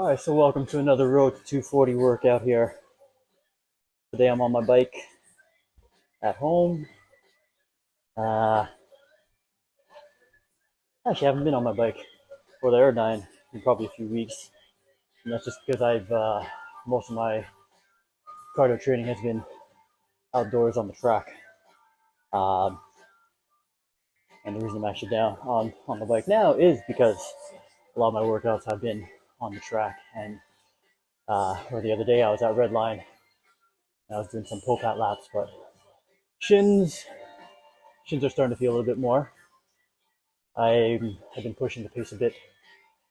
All right, so welcome to another Road to 240 workout here. Today I'm on my bike at home. Uh, Actually, I haven't been on my bike for the Airdyne in probably a few weeks, and that's just because most of my cardio training has been outdoors on the track. Um, and the reason I'm actually down on the bike now is because a lot of my workouts have been on the track. And or the other day I was at Redline and I was doing some pull-pat laps, but shins shins are starting to feel a little bit more. I have been pushing the pace a bit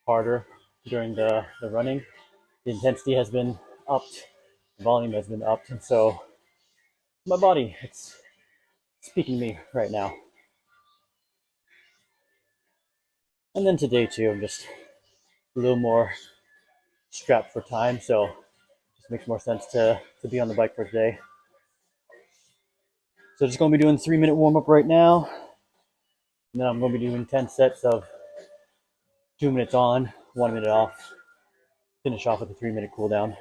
harder during the running. The intensity has been upped, the volume has been upped, and so my body, it's speaking to me right now. And then today too, I'm just a little more strapped for time, so it just makes more sense to be on the bike for today. So just gonna be doing 3 minute warm up right now, and then I'm gonna be doing 10 sets of 2 minutes on, 1 minute off, finish off with a 3 minute cool down.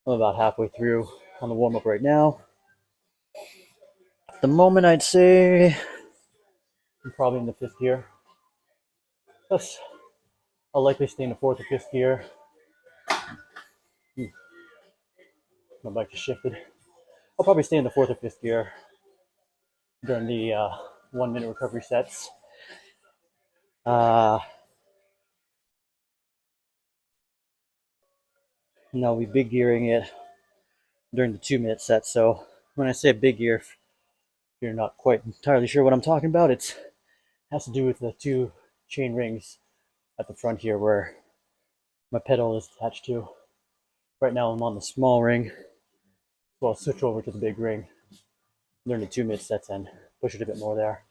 I'm about halfway through on the warm up right now. At the moment, I'd say I'm probably in the fifth gear. Plus, I'll likely stay in the fourth or fifth gear. My bike just shifted. I'll probably stay in the fourth or fifth gear during the 1 minute recovery sets. And I'll be big gearing it during the 2 minute set. So when I say big gear, if you're not quite entirely sure what I'm talking about, it has to do with the two chain rings at the front here where my pedal is attached to. Right now I'm on the small ring, so I'll switch over to the big ring during the 2 minute sets and push it a bit more there.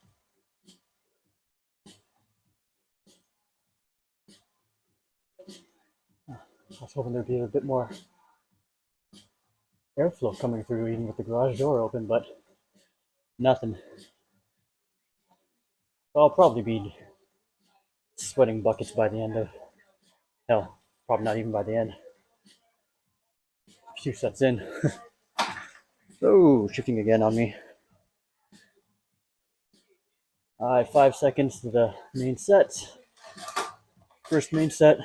I was hoping there'd be a bit more airflow coming through even with the garage door open, but nothing. I'll probably be sweating buckets by the end of, hell, probably not even by the end. A few sets in. Oh, shifting again on me. All right, 5 seconds to the main set. First main set.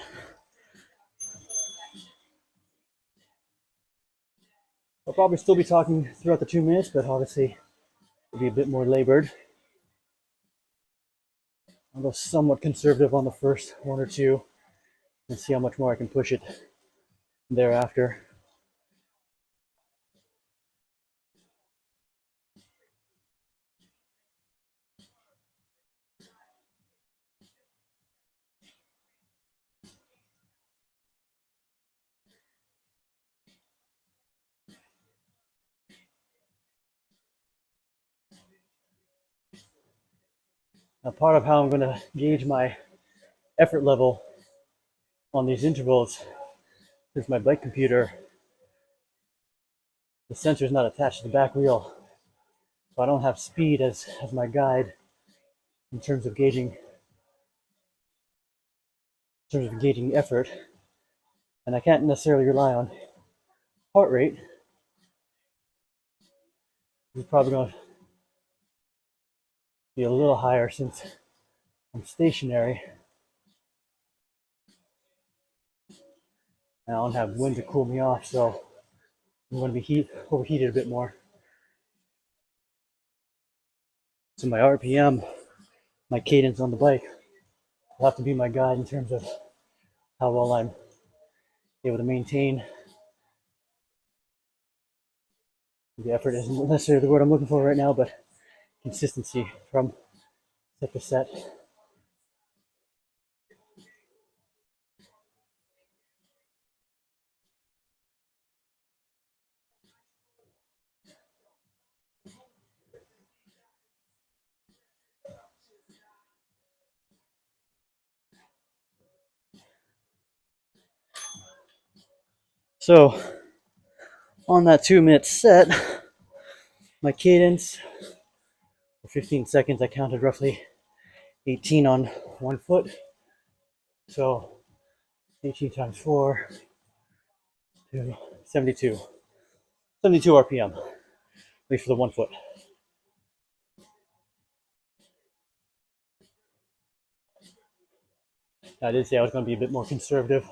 I'll probably still be talking throughout the 2 minutes, but obviously it'll be a bit more labored. I'll go somewhat conservative on the first one or two and see how much more I can push it thereafter. Now, part of how I'm going to gauge my effort level on these intervals is my bike computer. The sensor is not attached to the back wheel, so I don't have speed as my guide in terms of gauging effort, and I can't necessarily rely on heart rate. It's probably going to be a little higher since I'm stationary. And I don't have wind to cool me off, so I'm going to be overheated a bit more. So my RPM, my cadence on the bike, will have to be my guide in terms of how well I'm able to maintain. The effort isn't necessarily the word I'm looking for right now, but consistency from set to set. So on that 2 minute set, my cadence for 15 seconds, I counted roughly 18 on one foot. So 18 times 4, 72. 72 RPM, at least for the 1 foot. I did say I was going to be a bit more conservative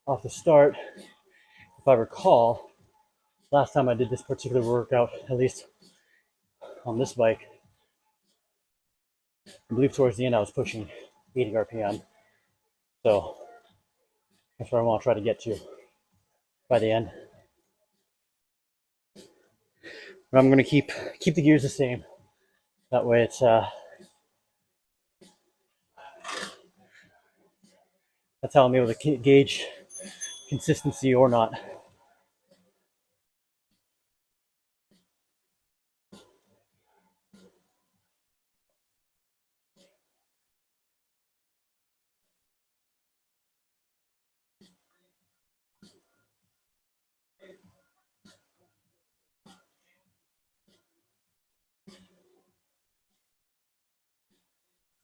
off the start. If I recall, last time I did this particular workout, at least on this bike, I believe towards the end I was pushing 80 RPM. So that's where I want to try to get to by the end. But I'm going to keep the gears the same. That way it's that's how I'm able to gauge consistency or not.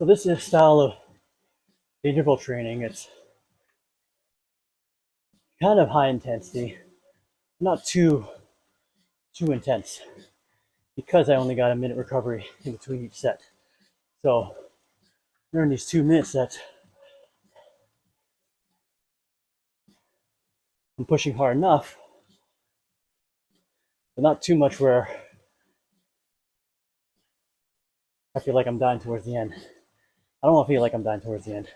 So this is a style of interval training. It's kind of high intensity, not too intense, because I only got a minute recovery in between each set. So during these 2 minutes that I'm pushing hard enough, but not too much where I feel like I'm dying towards the end. I don't want to feel like I'm dying towards the end.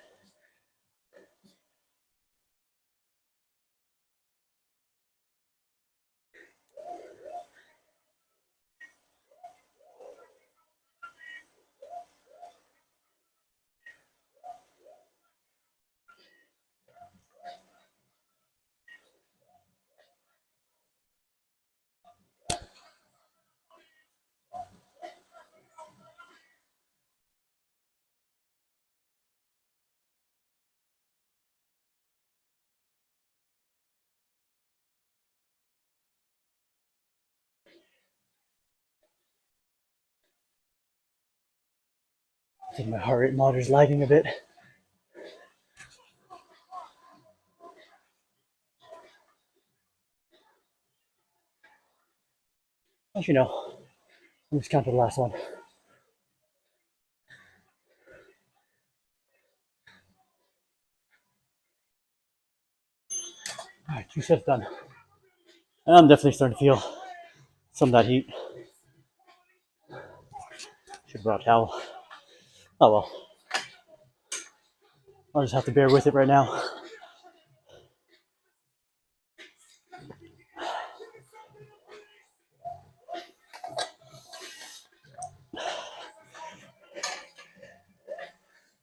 I think my heart rate monitor is lagging a bit. Actually, no. Let me just count to the last one. All right, 2 sets done. I'm definitely starting to feel some of that heat. Should have brought a towel. Oh well. I'll just have to bear with it right now.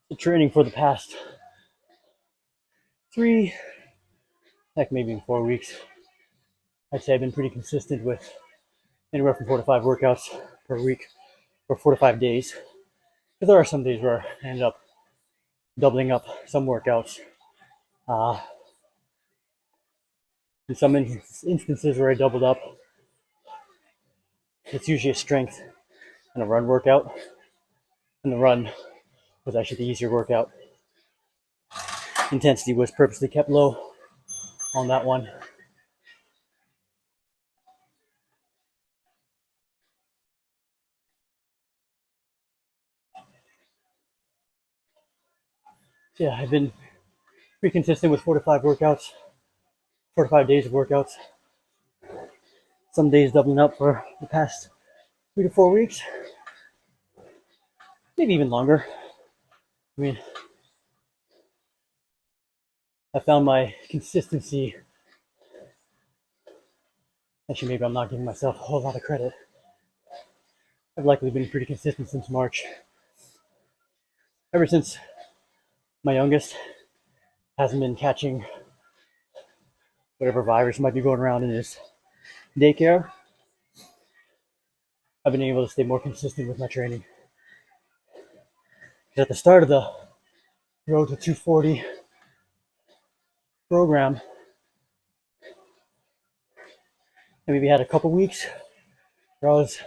The training for the past 3, heck, maybe 4 weeks, I'd say I've been pretty consistent with anywhere from 4 to 5 workouts per week, or 4 to 5 days. Because there are some days where I end up doubling up some workouts. In some instances where I doubled up, it's usually a strength and a run workout. And the run was actually the easier workout. Intensity was purposely kept low on that one. So yeah, I've been pretty consistent with 4 to 5 workouts, 4 to 5 days of workouts. Some days doubling up for the past 3 to 4 weeks, maybe even longer. I mean, I found my consistency. Actually, maybe I'm not giving myself a whole lot of credit. I've likely been pretty consistent since March. Ever since my youngest hasn't been catching whatever virus might be going around in his daycare, I've been able to stay more consistent with my training. Because at the start of the Road to 240 program, I maybe had a couple weeks where I was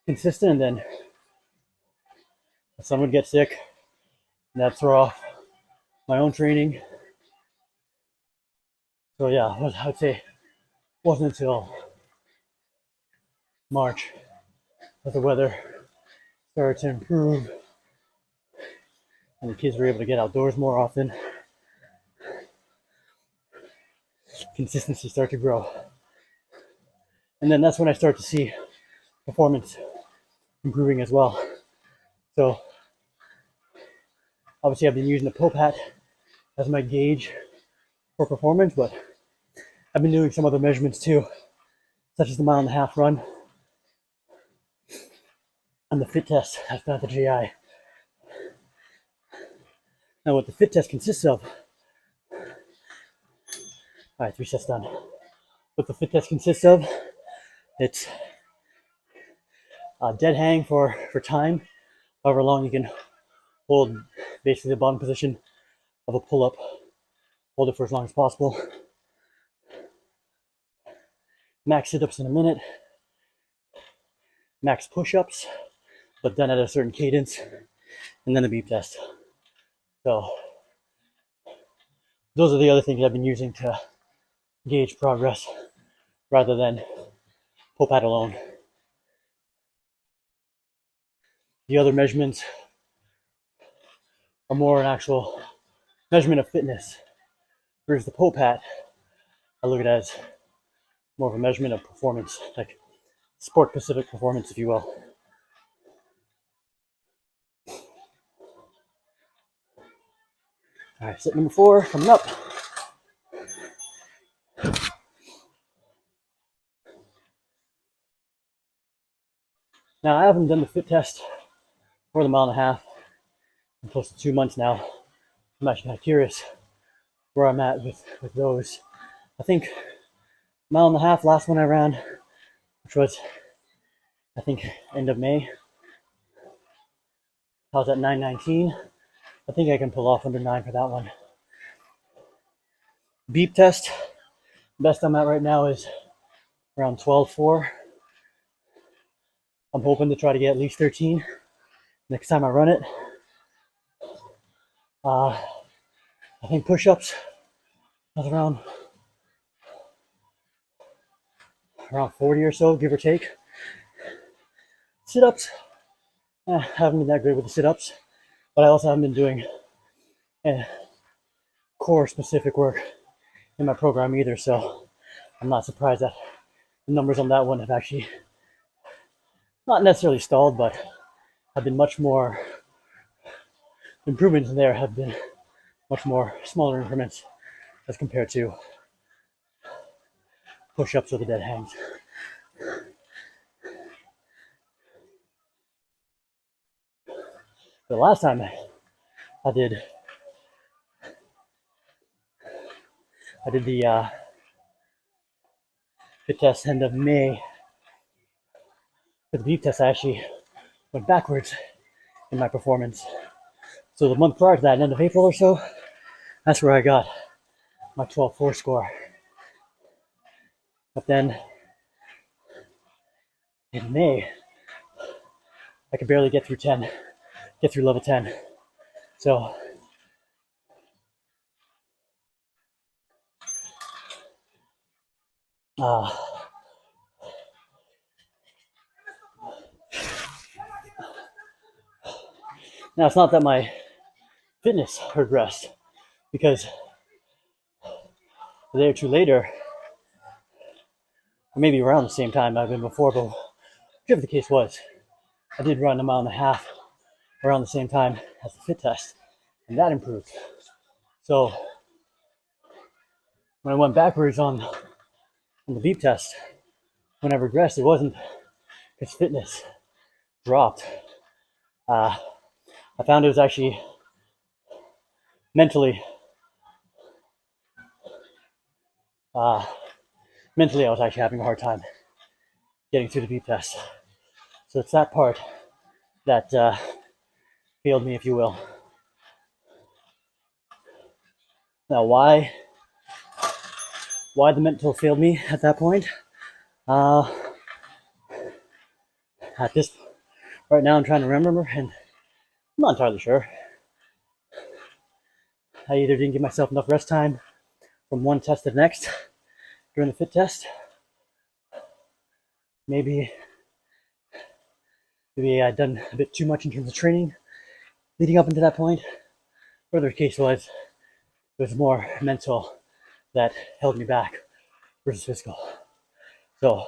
consistent, and then someone would get sick, and that'd throw off my own training. So yeah, I would say it wasn't until March that the weather started to improve and the kids were able to get outdoors more often. Consistency started to grow. And then that's when I start to see performance improving as well. So obviously I've been using the POPAT as my gauge for performance, but I've been doing some other measurements too, such as the 1.5 mile run and the fit test as per the GI. Now what the fit test consists of, all right, 3 sets done. What the fit test consists of, it's a dead hang for time, however long you can hold basically the bottom position of a pull-up, hold it for as long as possible. Max sit-ups in a minute, max push-ups, but done at a certain cadence, and then the beep test. So those are the other things I've been using to gauge progress rather than POPAT alone. The other measurements are more an actual measurement of fitness, whereas the POPAT, I look at it as more of a measurement of performance, like sport-specific performance, if you will. All right, set number 4 coming up. Now I haven't done the fit test for the 1.5 mile in close to 2 months now. I'm actually kind of curious where I'm at with those. I think 1.5 mile last one I ran, which was I think end of May. I was at 9:19. I think I can pull off under 9 for that one. Beep test, best I'm at right now is around 12.4. I'm hoping to try to get at least 13 next time I run it. I think push-ups was around 40 or so, give or take. Sit-ups, I haven't been that great with the sit-ups, but I also haven't been doing core specific work in my program either, so I'm not surprised that the numbers on that one have actually not necessarily stalled, but have been much more, improvements in there have been much more smaller increments as compared to push-ups or the dead hangs. The last time I did the fit test end of May. For the beep test, I actually went backwards in my performance. So the month prior to that, end of April or so, that's where I got my 12.4 score. But then in May, I could barely get through level 10. So now it's not that my fitness regressed, because a day or two later, or maybe around the same time I've been before, but whichever the case was, I did run 1.5 miles around the same time as the fit test, and that improved. So when I went backwards on the beep test, when I regressed, it wasn't because fitness dropped. I found it was actually mentally I was actually having a hard time getting through the beep test. So it's that part that failed me, if you will. Now, why the mental failed me at that point? At this right now, I'm trying to remember, and I'm not entirely sure. I either didn't give myself enough rest time, from one test to the next during the fit test. Maybe I'd done a bit too much in terms of training leading up into that point. Whatever the case was, it was more mental that held me back versus physical. So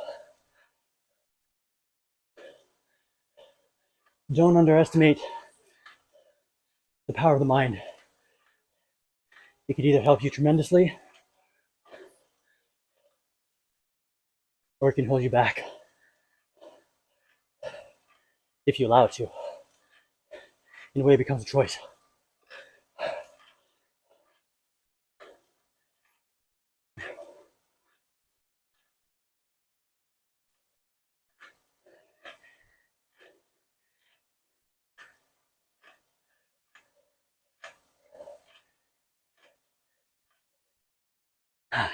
don't underestimate the power of the mind. It could either help you tremendously or it can hold you back if you allow it to. In a way, it becomes a choice.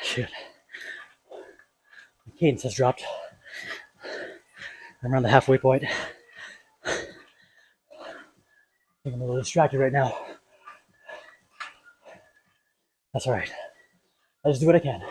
Shoot. My cadence has dropped. I'm around the halfway point. I'm a little distracted right now. That's all right. I just do what I can.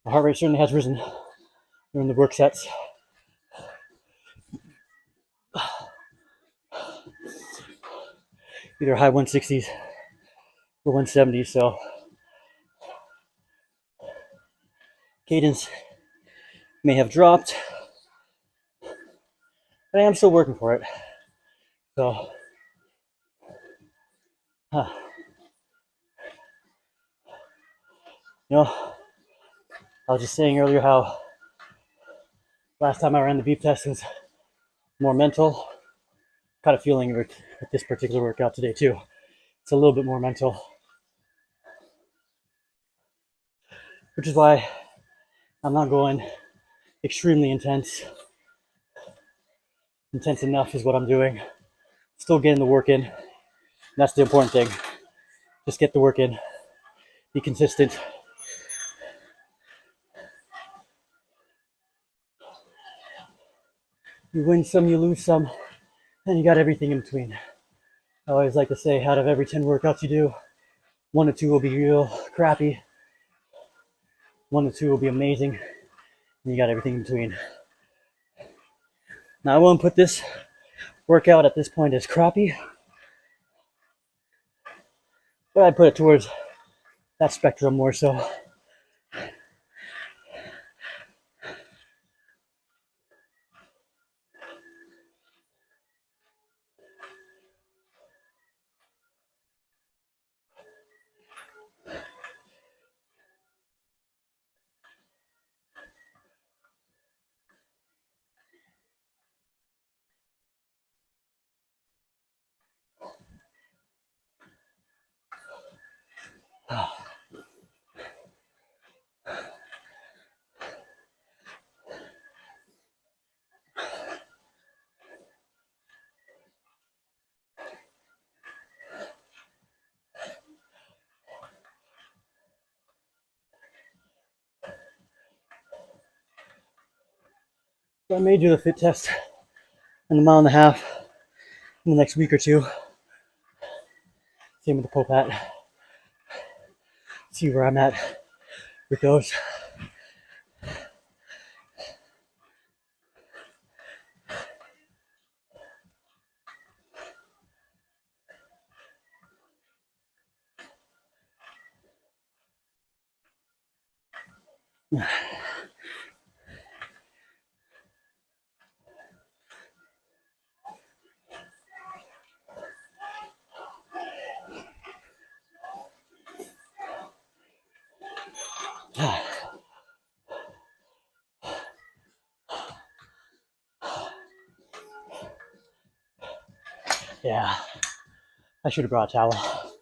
My heart rate certainly has risen during the work sets. Either high 160s or 170s, so cadence may have dropped, but I am still working for it. So, you know, I was just saying earlier how last time I ran the beep test was more mental. Kind of feeling it with this particular workout today too. It's a little bit more mental, which is why I'm not going extremely intense. Intense enough is what I'm doing. Still getting the work in. That's the important thing. Just get the work in. Be consistent. You win some, you lose some, and you got everything in between. I always like to say, out of every 10 workouts you do, 1 or 2 will be real crappy, 1 or 2 will be amazing, and you got everything in between. Now I won't put this workout at this point as crappy, but I'd put it towards that spectrum more so. So I may do the fit test in the 1.5 miles in the next week or two. Same with the Popat. See where I'm at with those. Yeah, I should have brought a towel.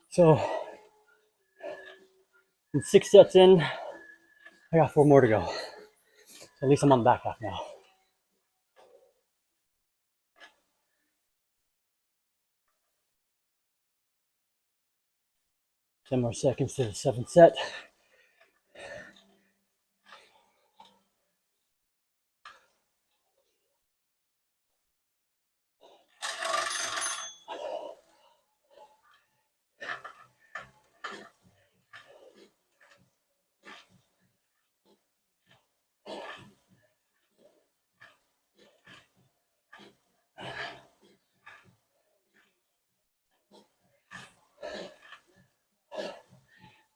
So, with 6 sets in, I got 4 more to go. So at least I'm on the back half now. Ten more seconds to the 7th set.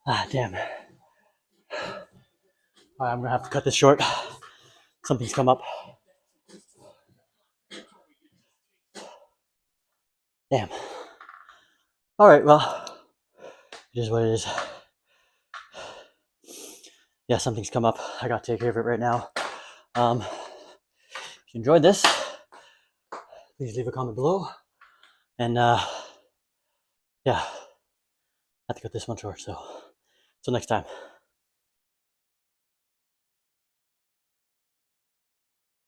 Ah, damn. All right, I'm gonna have to cut this short. Something's come up. Damn. All right, well, it is what it is. Yeah, something's come up. I gotta take care of it right now. If you enjoyed this, please leave a comment below. And yeah, I have to cut this one short. So, until next time.